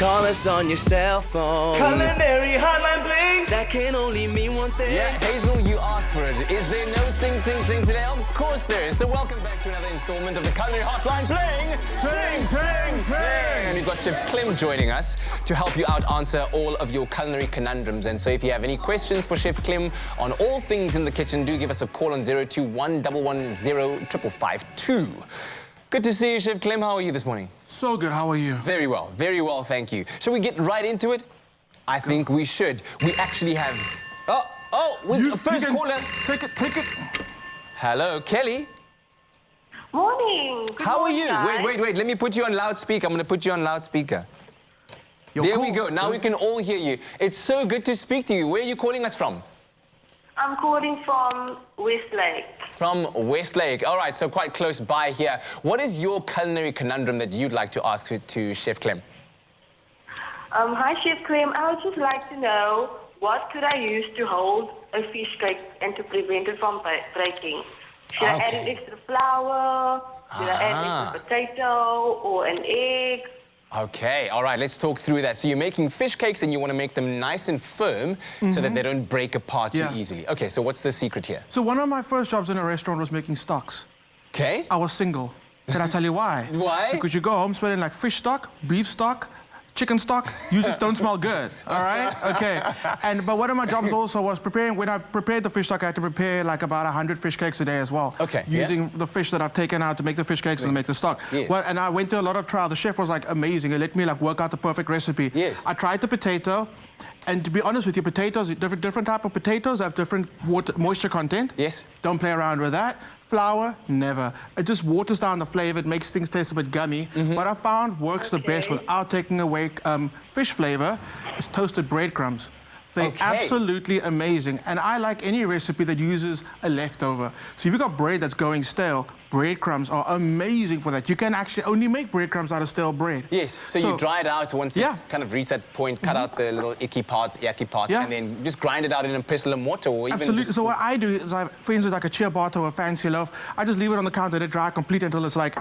Call us on your cell phone. Culinary Hotline bling. That can only mean one thing. Yeah, Hazel, you asked for it. Is there no ting today? Of course there is. So welcome back to another installment of the Culinary Hotline bling. Ting. And we've got Chef Clem joining us to help you out answer all of your culinary conundrums. And so if you have any questions for Chef Clem on all things in the kitchen, do give us a call on 021 110 5552. Good to see you, Chef Clem. How are you this morning? So good. How are you? Very well, thank you. Shall we get right into it? I think we should. We actually have... First caller. Take it. Hello, Kelly. Morning. Good How are morning, you? guys. Wait. Let me put you on loudspeaker. I'm going to put you on loudspeaker. There we go. Now we can all hear you. It's so good to speak to you. Where are you calling us from? I'm calling from Westlake. From Westlake. All right, so quite close by here. What is your culinary conundrum that you'd like to ask to Chef Clem? Hi, Chef Clem. I would just like to know what could I use to hold a fish cake and to prevent it from breaking? Should I add an extra flour? Should I add an extra potato or an egg? Okay, all right, let's talk through that. So you're making fish cakes and you want to make them nice and firm so that they don't break apart too easily. Okay, so what's the secret here? So one of my first jobs in a restaurant was making stocks. Okay. I was single. Can I tell you why? Why? Because you go home smelling like fish stock, beef stock, chicken stock, you just don't smell good, all right? Okay. But one of my jobs also was preparing, when I prepared the fish stock, I had to prepare like about 100 fish cakes a day as well. Okay. Using the fish that I've taken out to make the fish cakes and make the stock. Yes. Well, and I went through a lot of trial. The chef was like amazing. He let me like work out the perfect recipe. Yes. I tried the potato, and to be honest with you, potatoes, different type of potatoes have different moisture content. Yes. Don't play around with that. Flour, never. It just waters down the flavor. It makes things taste a bit gummy. What I found works the best without taking away fish flavor is toasted breadcrumbs. They're absolutely amazing. And I like any recipe that uses a leftover. So if you've got bread that's going stale, breadcrumbs are amazing for that. You can actually only make breadcrumbs out of stale bread. Yes, so you dry it out once it's kind of reached that point, cut out the little yucky parts, and then just grind it out in a pestle and mortar or even... Absolutely. So what I do is, for instance, like a ciabatta or a fancy loaf, I just leave it on the counter, let it dry completely until it's like...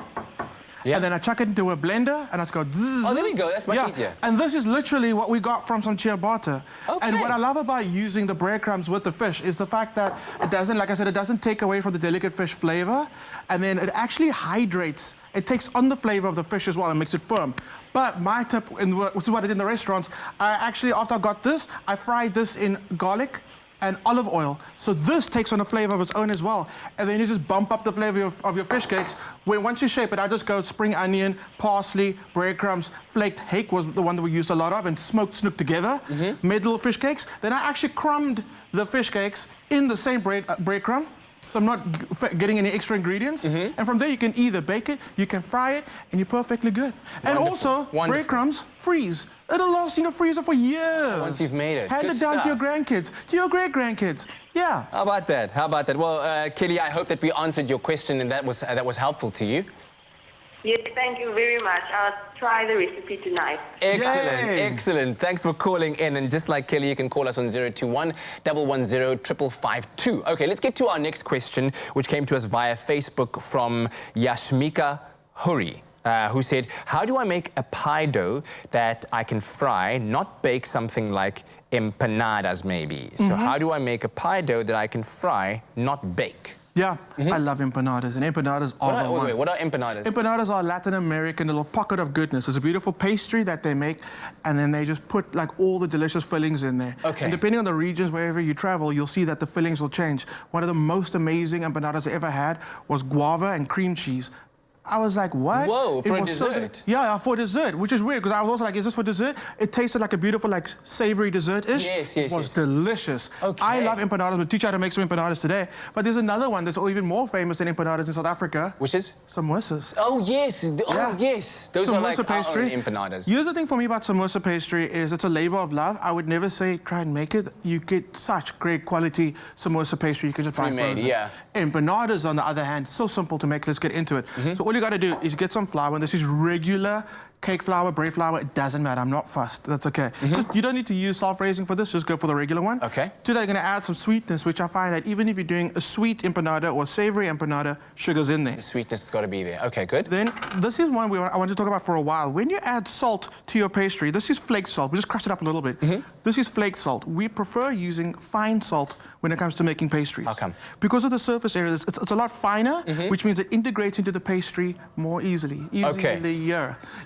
And then I chuck it into a blender and I just go zzz. Oh, there we go. That's much easier. And this is literally what we got from some ciabatta. Okay. And what I love about using the breadcrumbs with the fish is the fact that it doesn't, like I said, it doesn't take away from the delicate fish flavor. And then it actually hydrates. It takes on the flavor of the fish as well and makes it firm. But my tip, which is what I did in the restaurants, I actually, after I got this, I fried this in garlic and olive oil. So this takes on a flavor of its own as well. And then you just bump up the flavor of your fish cakes. Once you shape it, I just go spring onion, parsley, breadcrumbs, flaked hake was the one that we used a lot of, and smoked snook together, made little fish cakes. Then I actually crumbed the fish cakes in the same breadcrumb. So I'm not getting any extra ingredients. And from there, you can either bake it, you can fry it, and you're perfectly good. And also, breadcrumbs freeze. It'll last in the freezer for years. Once you've made it. Hand it down to your grandkids, to your great-grandkids. Yeah. How about that? Well, Kelly, I hope that we answered your question and that was helpful to you. Yes, thank you very much. I'll try the recipe tonight. Excellent. Thanks for calling in. And just like Kelly, you can call us on 021 110 5552. Okay, let's get to our next question, which came to us via Facebook from Yashmika Huri. Who said, how do I make a pie dough that I can fry, not bake something like empanadas maybe? So how do I make a pie dough that I can fry, not bake? Yeah, I love empanadas, and empanadas are the one. What are empanadas? Empanadas are Latin American, little pocket of goodness. It's a beautiful pastry that they make, and then they just put like all the delicious fillings in there. Okay. And depending on the regions, wherever you travel, you'll see that the fillings will change. One of the most amazing empanadas I ever had was guava and cream cheese. I was like, what? Whoa, for a dessert? Yeah, for dessert, which is weird, because I was also like, is this for dessert? It tasted like a beautiful, like, savory dessert-ish. Yes. It was delicious. Okay. I love empanadas. We'll teach you how to make some empanadas today. But there's another one that's even more famous than empanadas in South Africa. Which is? Samosas. Oh, yes. Yes. Those are like our own empanadas. Here's the thing for me about samosa pastry is it's a labor of love. I would never say try and make it. You get such great quality samosa pastry. You can just buy pre-made, yeah. Empanadas, on the other hand, so simple to make. Let's get into it. So all you got to do is get some flour, and this is regular cake flour, bread flour, it doesn't matter. I'm not fussed. That's okay. You don't need to use self-raising for this. Just go for the regular one. Okay. To that, you're going to add some sweetness, which I find that even if you're doing a sweet empanada or a savory empanada, sugar's in there. The sweetness has got to be there. Okay, good. Then this is one I want to talk about for a while. When you add salt to your pastry, this is flake salt. We just crush it up a little bit. This is flake salt. We prefer using fine salt when it comes to making pastries. How come? Because of the surface area, it's a lot finer, which means it integrates into the pastry more easily.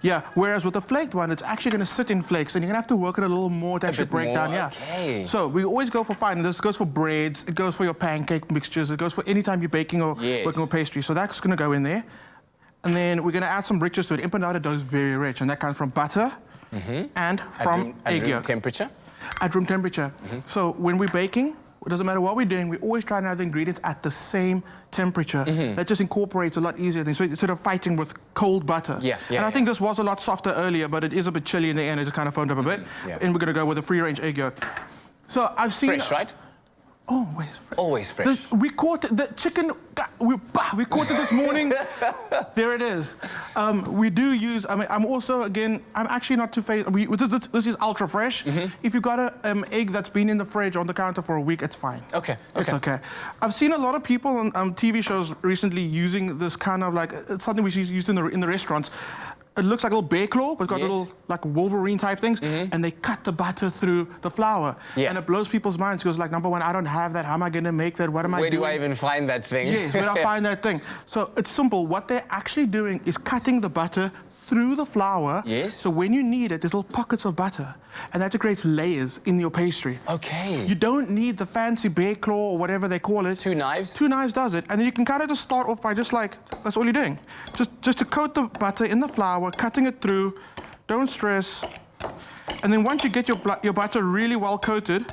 Yeah, whereas with the flaked one, it's actually going to sit in flakes, and you're going to have to work it a little more to actually break down. Yeah. Okay. So we always go for fine. This goes for breads, it goes for your pancake mixtures, it goes for any time you're baking or working with pastry. So that's going to go in there. And then we're going to add some richness to it. Empanada dough is very rich, and that comes from butter and from egg yolk. At room temperature? At room temperature. So when we're baking, it doesn't matter what we're doing, we always try and have the ingredients at the same temperature. That just incorporates a lot easier things. So instead of fighting with cold butter. And I think this was a lot softer earlier, but it is a bit chilly in the end. It just kind of foamed up a bit. And we're going to go with a free-range egg yolk. So I've seen... Fresh, right? Always fresh. Always fresh. We caught the chicken. We caught it this morning. There it is. We do use. I mean, I'm also again. I'm actually not too phased. This is ultra fresh. If you've got an egg that's been in the fridge on the counter for a week, it's fine. Okay. It's okay. I've seen a lot of people on TV shows recently using this kind of like it's something which is used in the restaurants. It looks like a little bear claw, but it's got little like Wolverine type things, and they cut the butter through the flour, and it blows people's minds because like, number one, I don't have that. How am I going to make that? What am I doing? Where do I even find that thing? Yes, where do I find that thing? So it's simple. What they're actually doing is cutting the butter through the flour. So when you need it, there's little pockets of butter, and that creates layers in your pastry. Okay. You don't need the fancy bear claw or whatever they call it. 2 knives? 2 knives does it, and then you can kind of just start off by just like, that's all you're doing. Just to coat the butter in the flour, cutting it through, don't stress. And then once you get your butter really well coated,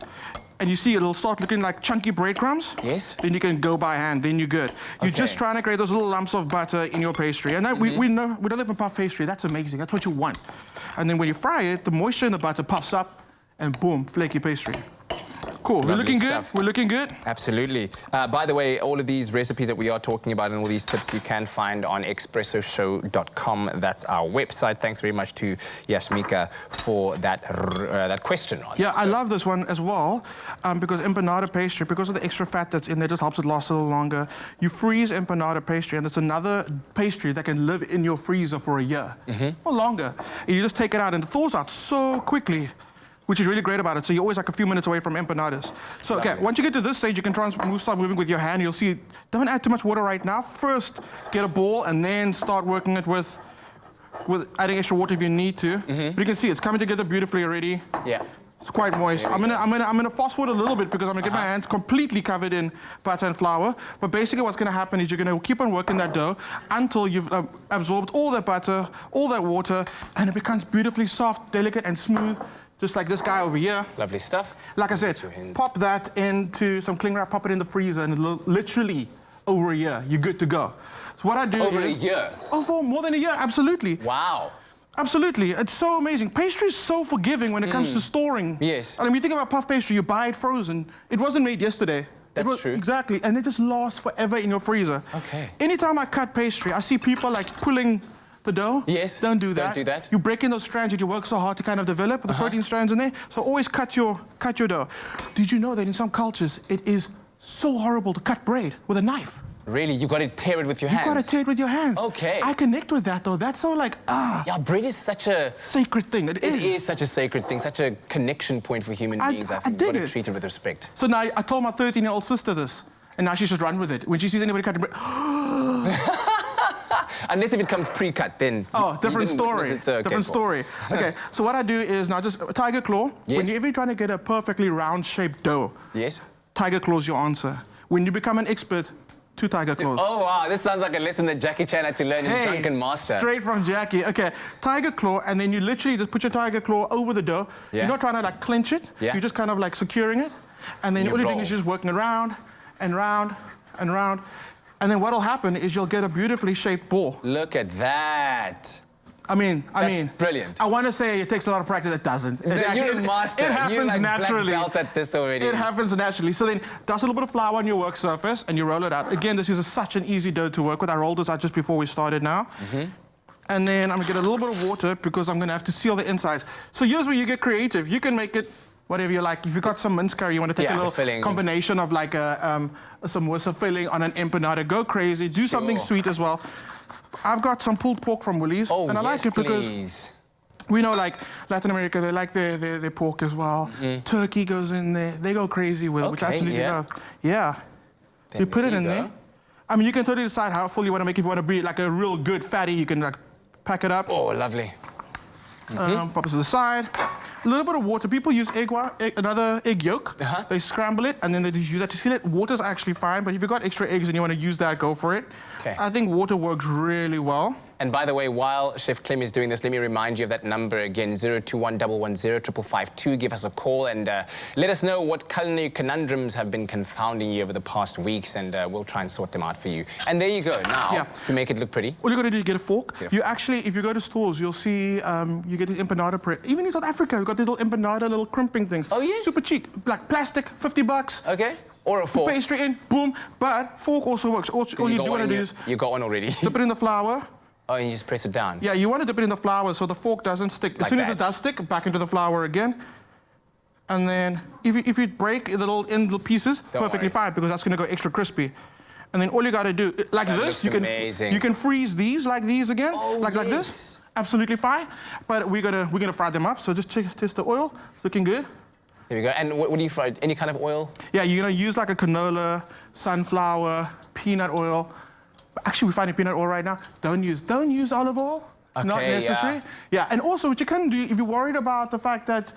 and you see it'll start looking like chunky breadcrumbs, then you can go by hand, then you're good. You're just trying to create those little lumps of butter in your pastry. And that, we know, we don't live in puff pastry, that's amazing, that's what you want. And then when you fry it, the moisture in the butter puffs up, and boom, flaky pastry. Cool, we're looking good, we're looking good. Absolutely. By the way, all of these recipes that we are talking about and all these tips you can find on expressoshow.com. That's our website. Thanks very much to Yashmika for that question. I love this one as well, because empanada pastry, because of the extra fat that's in there, just helps it last a little longer. You freeze empanada pastry, and it's another pastry that can live in your freezer for a year or longer. And you just take it out, and it thaws out so quickly, which is really great about it. So you're always like a few minutes away from empanadas. So, okay, once you get to this stage, you can try and start moving with your hand. You'll see, don't add too much water right now. First, get a ball, and then start working it with adding extra water if you need to. But you can see it's coming together beautifully already. It's quite moist. I'm gonna fast forward a little bit because I'm gonna get my hands completely covered in butter and flour. But basically what's gonna happen is you're gonna keep on working that dough until you've absorbed all that butter, all that water, and it becomes beautifully soft, delicate, and smooth. Just like this guy over here. Lovely stuff. Like I said, pop that into some cling wrap, pop it in the freezer, and literally over a year, you're good to go. So what I do Over a year? Oh, for more than a year, absolutely. Wow. Absolutely, it's so amazing. Pastry is so forgiving when it comes to storing. Yes. I mean, you think about puff pastry, you buy it frozen. It wasn't made yesterday. That's true. Exactly, and it just lasts forever in your freezer. Okay. Anytime I cut pastry, I see people like pulling the dough. Don't do that. Don't do that. You break in those strands that you work so hard to kind of develop, the protein strands in there. So always cut your dough. Did you know that in some cultures, it is so horrible to cut bread with a knife? Really? You got to tear it with your hands? You got to tear it with your hands. Okay. I connect with that, though. That's so like, Yeah, bread is such a... sacred thing. It is such a sacred thing, such a connection point for human beings. I think you've got to treat it with respect. So now I told my 13-year-old sister this, and now she should run with it. When she sees anybody cutting bread, unless if it comes pre-cut, then... Oh, different story. Different story. Okay, so what I do is now just tiger claw. Whenever you're trying to get a perfectly round-shaped dough, tiger claw's your answer. When you become an expert, 2 tiger claws. Oh, wow, this sounds like a lesson that Jackie Chan had to learn in Drunken Master. Straight from Jackie. Okay, tiger claw, and then you literally just put your tiger claw over the dough. You're not trying to like clinch it. You're just kind of like securing it. And then all you're doing is just working around and round and round. And then what'll happen is you'll get a beautifully shaped ball. Look at that. I mean, brilliant. I want to say it takes a lot of practice. It doesn't. You're a master. It happens You're like naturally. Black belt at this already. It happens naturally. So then, dust a little bit of flour on your work surface, and you roll it out. Again, this is such an easy dough to work with. I rolled this out just before we started now. And then I'm gonna get a little bit of water because I'm gonna have to seal the insides. So here's where you get creative. You can make it whatever you like. If you've got some minced curry, you want to take a little combination of like a samosa filling on an empanada. Go crazy. Do something sweet as well. I've got some pulled pork from Woolies, and I like it because we know, like Latin America, they like their pork as well. Turkey goes in there. They go crazy with it, which I absolutely love. Yeah. You put it in there. I mean, you can totally decide how full you want to make it. If you want to be like a real good fatty, you can like pack it up. Oh, lovely. Pop it to the side. A little bit of water. People use another egg yolk. They scramble it, and then they just use that to seal it. Water's actually fine, but if you've got extra eggs and you want to use that, go for it. I think water works really well. And by the way, while Chef Clem is doing this, let me remind you of that number again, 021 110 552. Give us a call and let us know what culinary conundrums have been confounding you over the past weeks, and we'll try and sort them out for you. And there you go. Now, to make it look pretty. All you got to do is get a fork. You actually, if you go to stores, you'll see you get these empanada bread. Even in South Africa, we've got these little empanada, little crimping things. Oh, yes? Super cheap. Like plastic, $50. Okay. Or a fork. Pastry in, boom. But fork also works. All you do want to do is... You got one already. Dip it in the flour. Oh, and you just press it down. Yeah, you want to dip it in the flour so the fork doesn't stick. As soon as it does stick, back into the flour again. And then if you break the little pieces, perfectly fine, because that's going to go extra crispy. And then all you got to do, like this, you can freeze these like these again, like this. Absolutely fine. But we're gonna fry them up. So just test the oil. It's looking good. There we go. And what do you fry? Any kind of oil? Yeah, you're gonna use like a canola, sunflower, peanut oil. Actually, we're finding peanut oil right now. Don't use olive oil. Not necessary. Yeah, and also what you can do, if you're worried about the fact that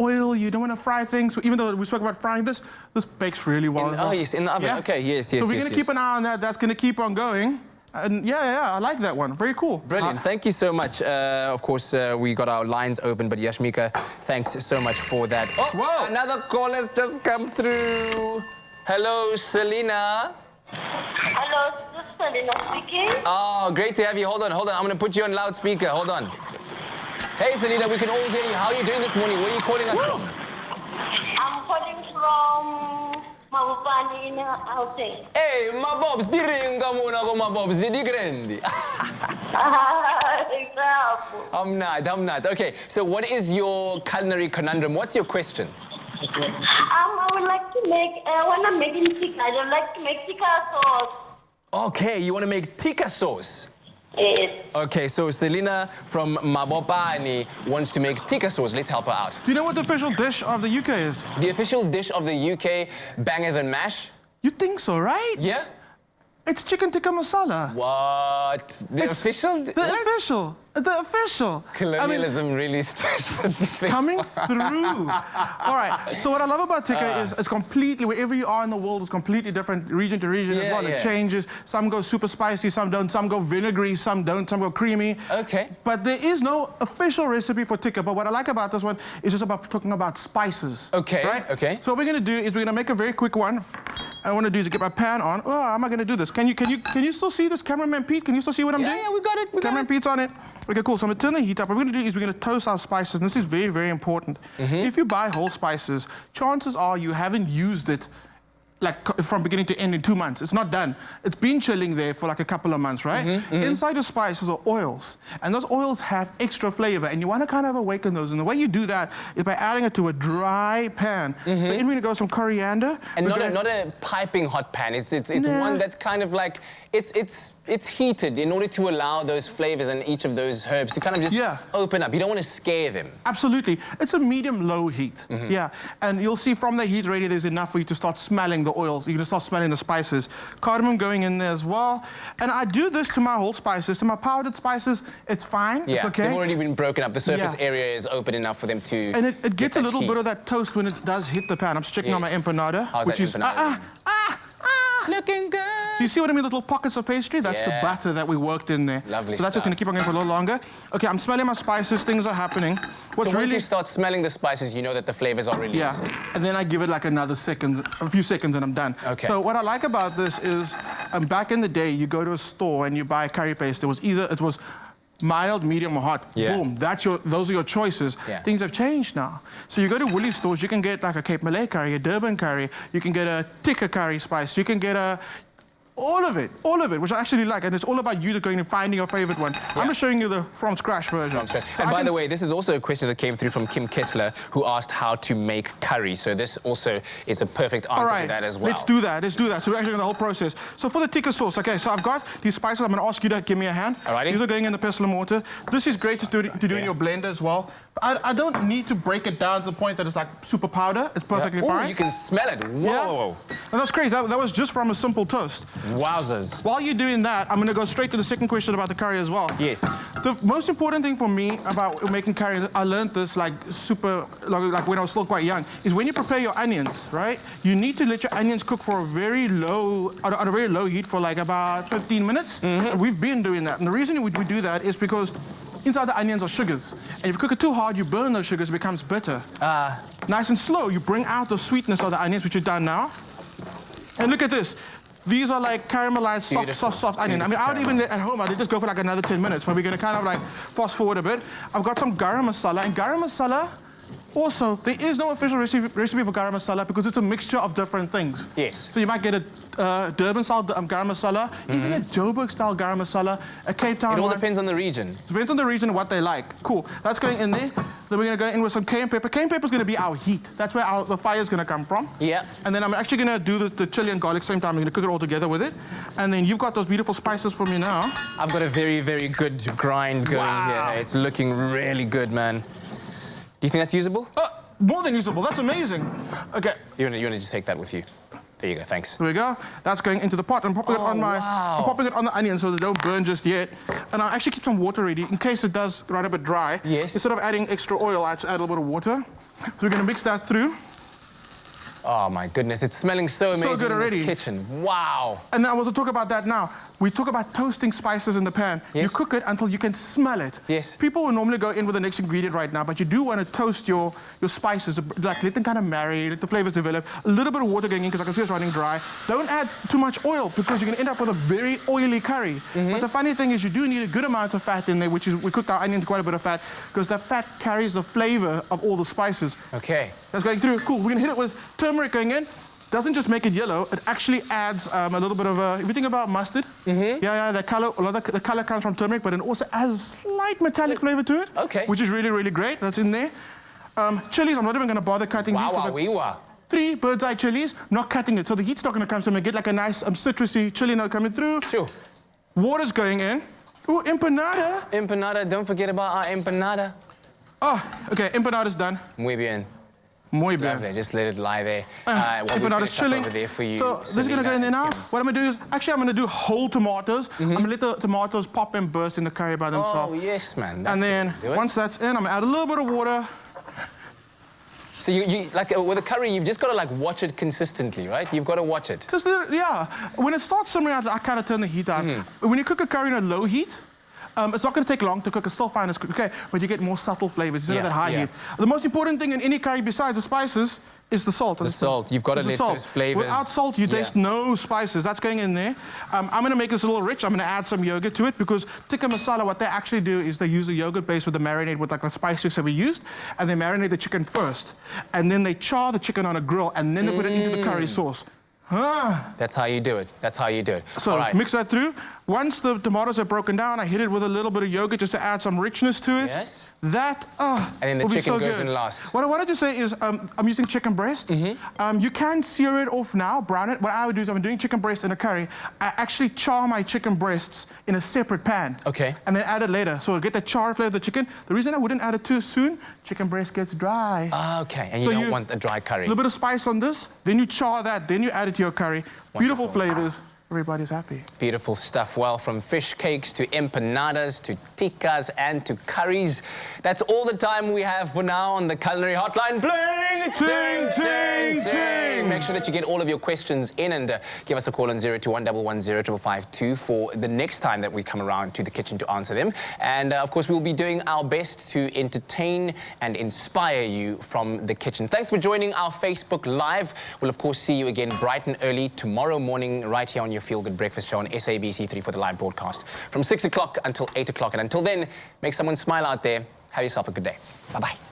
oil, you don't want to fry things, even though we spoke about frying this bakes really well. Oh, yes, in the oven. Yeah. Okay, yes. So we're going to keep an eye on that. That's going to keep on going. And I like that one. Very cool. Brilliant. Thank you so much. Of course, we got our lines open, but Yashmika, thanks so much for that. Oh, whoa! Another call has just come through. Hello, Selena. Hello, this is Selena speaking. Oh, great to have you. Hold on. I'm going to put you on loudspeaker. Hold on. Hey, Selena, we can all hear you. How are you doing this morning? Where are you calling us from? I'm calling from Mabopani in Gauteng. Hey, Mabobs, di ringa muna ko Mabobs, di grendi. I'm not. Okay, so what is your culinary conundrum? What's your question? I would like to make, when I'm making tikka, I would like to make tikka sauce. Okay, you want to make tikka sauce? Yes. Okay, so Selena from Mabopani wants to make tikka sauce. Let's help her out. Do you know what the official dish of the UK is? The official dish of the UK, bangers and mash? You think so, right? Yeah. It's chicken tikka masala. What? The official? The official. Colonialism really stretches things. Coming through. All right. So what I love about tikka is it's completely, wherever you are in the world, it's completely different region to region as well. It changes. Some go super spicy, some don't. Some go vinegary, some don't. Some go creamy. Okay. But there is no official recipe for tikka. But what I like about this one is just about talking about spices. Okay. Right? Okay. So what we're going to do is we're going to make a very quick one. I want to do is get my pan on. Oh, how am I going to do this? Can you still see this, cameraman Pete? Can you still see what I'm doing? Yeah, we got it. Cameraman Pete's on it. Okay, cool. So I'm going to turn the heat up. What we're going to do is we're going to toast our spices. And this is very, very important. If you buy whole spices, chances are you haven't used it like from beginning to end in 2 months. It's not done. It's been chilling there for like a couple of months, right? Inside the spices are oils. And those oils have extra flavor. And you want to kind of awaken those. And the way you do that is by adding it to a dry pan. So in we're going to go some coriander. And not a piping hot pan. It's one that's kind of like, it's heated in order to allow those flavors and each of those herbs to kind of just open up. You don't want to scare them. Absolutely. It's a medium-low heat. Yeah. And you'll see from the heat already there's enough for you to start smelling the oils. You're going to start smelling the spices. Cardamom going in there as well. And I do this to my whole spices. To my powdered spices, it's fine. Yeah, it's okay. They've already been broken up. The surface area is open enough for them to And it gets a little bit of that toast when it does hit the pan. I'm just checking on my empanada. How's that empanada? Looking good. So you see what I mean, little pockets of pastry? That's the batter that we worked in there. Lovely So that's just going to keep on going for a little longer. Okay, I'm smelling my spices. Things are happening. So once you start smelling the spices, you know that the flavors are released. Yeah, and then I give it like another second, a few seconds, and I'm done. Okay. So what I like about this is, back in the day, you go to a store and you buy curry paste. It was mild, medium, or hot. Boom. Those are your choices. Things have changed now. So you go to Woolies stores, you can get like a Cape Malay curry, a Durban curry, you can get a tikka curry spice, you can get all of it, which I actually like, and it's all about you going and finding your favorite one. I'm just showing you the from scratch version. And by the way, this is also a question that came through from Kim Kessler, who asked how to make curry. So this also is a perfect answer to that as well. Let's do that. So we're actually going the whole process. So for the tikka sauce, okay, so I've got these spices. I'm going to ask you to give me a hand. Alrighty. These are going in the pestle and mortar. This is great to do in your blender as well. I don't need to break it down to the point that it's like super powder. It's perfectly fine. You can smell it. Whoa. Yeah. And that's crazy. That was just from a simple toast. Wowzers. While you're doing that, I'm going to go straight to the second question about the curry as well. Yes. The most important thing for me about making curry, I learned this like when I was still quite young, is when you prepare your onions, right? You need to let your onions cook for a very low, on a very low heat for like about 15 minutes. And we've been doing that. And the reason we do that is because inside the onions are sugars. And if you cook it too hard, you burn those sugars, it becomes bitter. Nice and slow, you bring out the sweetness of the onions, which you've done now. And look at this. These are like caramelized, soft onion. I mean, I would even at home, I'd just go for like another 10 minutes, but we're going to kind of like fast forward a bit. I've got some garam masala, and garam masala, also, there is no official recipe for garam masala because it's a mixture of different things. Yes. So you might get a Durban-style garam masala, even a Joburg-style garam masala, a Cape Town one. It all depends on the region. It depends on the region and what they like. Cool. That's going in there. Then we're going to go in with some cayenne pepper. Cayenne pepper is going to be our heat. That's where the fire is going to come from. Yeah. And then I'm actually going to do the chili and garlic same time. I'm going to cook it all together with it. And then you've got those beautiful spices for me now. I've got a very, very good grind going here. It's looking really good, man. Do you think that's usable? More than usable. That's amazing. Okay. You want to just take that with you? There you go. Thanks. There we go. That's going into the pot. I'm popping it on I'm popping it on the onion so they don't burn just yet. And I'll actually keep some water ready in case it does run a bit dry. Yes. Instead of adding extra oil, I just add a little bit of water. So we're going to mix that through. Oh my goodness, it's smelling so amazing good already. in this kitchen. Wow. And I want to talk about that now. We talk about toasting spices in the pan. Yes. You cook it until you can smell it. Yes. People will normally go in with the next ingredient right now, but you do want to toast your spices, like let them kind of marry, let the flavors develop. A little bit of water going in because I can see it's running dry. Don't add too much oil because you're going to end up with a very oily curry. But the funny thing is you do need a good amount of fat in there, which is, we cooked our onions quite a bit of fat because that fat carries the flavor of all the spices. Okay. That's going through. Cool. We're going to hit it with turmeric going in. Doesn't just make it yellow, it actually adds a little bit of if you think about mustard, the color comes from turmeric, but it also adds a slight metallic flavor to it, which is really, really great. That's in there. Chilies, I'm not even going to bother cutting these. 3 bird's eye chilies, not cutting it, so the heat's not going to come, so I'm going to get like a nice citrusy chili note coming through. Sure. Water's going in. Ooh, empanada. Empanada, don't forget about our empanada. Oh, okay, empanada's done. Muy bien. Muy bien. Lovely, just let it lie there. Empanada's chilling. Over there for you, so this is going to go in there now. What I'm going to do is, actually I'm going to do whole tomatoes. I'm going to let the tomatoes pop and burst in the curry by themselves. Oh, yes, man. And then once that's in, I'm going to add a little bit of water. So you like with a curry, you've just got to like watch it consistently, right? You've got to watch it. Because when it starts simmering out, I kind of turn the heat on. When you cook a curry in a low heat, it's not going to take long to cook. It's still fine as cook, okay? But you get more subtle flavors instead of that high heat. The most important thing in any curry besides the spices is the salt. The salt. You've got to let those flavors. Without salt, you taste no spices. That's going in there. I'm going to make this a little rich. I'm going to add some yogurt to it because tikka masala, what they actually do is they use a yogurt base with the marinade with like the spice mix that we used, and they marinate the chicken first, and then they char the chicken on a grill, and then they put it into the curry sauce. That's how you do it. That's how you do it. So mix that through. Once the tomatoes are broken down, I hit it with a little bit of yogurt just to add some richness to it. Yes. That, and then the chicken goes in last. What I wanted to say is I'm using chicken breasts. You can sear it off now, brown it. What I would do is I'm doing chicken breast in a curry. I actually char my chicken breasts in a separate pan. Okay. And then add it later. So I'll get the char flavor of the chicken. The reason I wouldn't add it too soon, chicken breast gets dry. Okay, and you don't want a dry curry. A little bit of spice on this, then you char that, then you add it to your curry. Wonderful. Beautiful flavors. Everybody's happy. Beautiful stuff. Well, from fish cakes to empanadas to tikkas and to curries. That's all the time we have for now on the Culinary Hotline. Bling! Ting, ting, ting! Make sure that you get all of your questions in and give us a call on 021 110 552 for the next time that we come around to the kitchen to answer them. And of course, we'll be doing our best to entertain and inspire you from the kitchen. Thanks for joining our Facebook Live. We'll of course see you again bright and early tomorrow morning right here on your Feel Good Breakfast Show on SABC3 for the live broadcast from 6 o'clock until 8 o'clock. And until then, make someone smile out there. Have yourself a good day. Bye-bye.